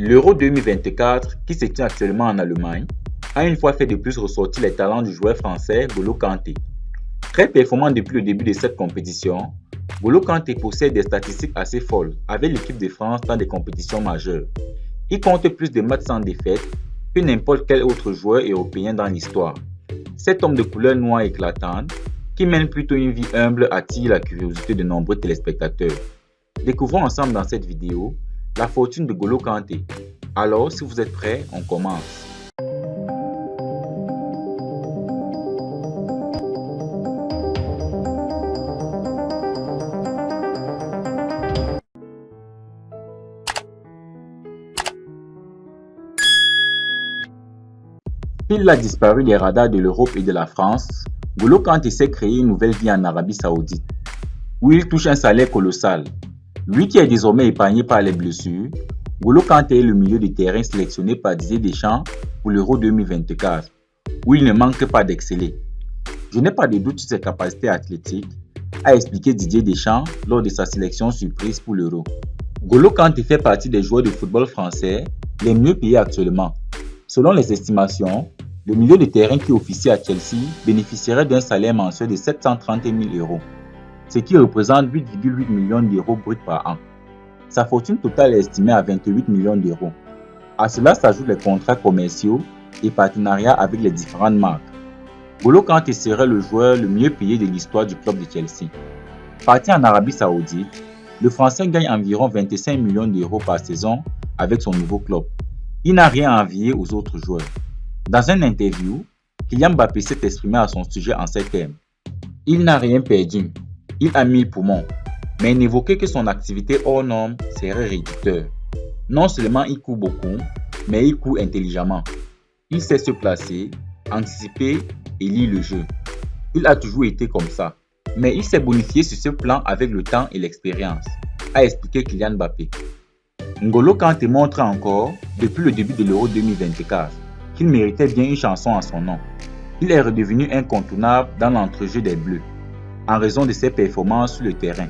L'Euro 2024, qui se tient actuellement en Allemagne, a une fois fait de plus ressortir les talents du joueur français N'Golo Kanté. Très performant depuis le début de cette compétition, N'Golo Kanté possède des statistiques assez folles avec l'équipe de France dans des compétitions majeures. Il compte plus de matchs sans défaite que n'importe quel autre joueur européen dans l'histoire. Cet homme de couleur noire éclatante, qui mène plutôt une vie humble, attire la curiosité de nombreux téléspectateurs. Découvrons ensemble dans cette vidéo la fortune de N'Golo Kanté. Alors, si vous êtes prêts, on commence. Il a disparu des radars de l'Europe et de la France. N'Golo Kanté s'est créé une nouvelle vie en Arabie Saoudite, où il touche un salaire colossal. Lui qui est désormais épargné par les blessures, N'Golo Kanté est le milieu de terrain sélectionné par Didier Deschamps pour l'Euro 2024, où il ne manque pas d'exceller. Je n'ai pas de doute sur ses capacités athlétiques, a expliqué Didier Deschamps lors de sa sélection surprise pour l'Euro. N'Golo Kanté fait partie des joueurs de football français les mieux payés actuellement. Selon les estimations, le milieu de terrain qui officie à Chelsea bénéficierait d'un salaire mensuel de 730 000 €, ce qui représente 8,8 millions d'euros bruts par an. Sa fortune totale est estimée à 28 millions d'euros. À cela s'ajoutent les contrats commerciaux et partenariats avec les différentes marques. N'Golo Kanté serait le joueur le mieux payé de l'histoire du club de Chelsea. Parti en Arabie Saoudite, le Français gagne environ 25 millions d'euros par saison avec son nouveau club. Il n'a rien à envier aux autres joueurs. Dans une interview, Kylian Mbappé s'est exprimé à son sujet en ces termes. Il n'a rien perdu, il a 1000 poumons, mais n'évoquer que son activité hors norme serait réducteur. Non seulement il court beaucoup, mais il court intelligemment. Il sait se placer, anticiper et lire le jeu. Il a toujours été comme ça, mais il s'est bonifié sur ce plan avec le temps et l'expérience, a expliqué Kylian Mbappé. N'Golo Kanté montre encore, depuis le début de l'Euro 2024, qu'il méritait bien une chanson à son nom. Il est redevenu incontournable dans l'entrejeu des Bleus, en raison de ses performances sur le terrain.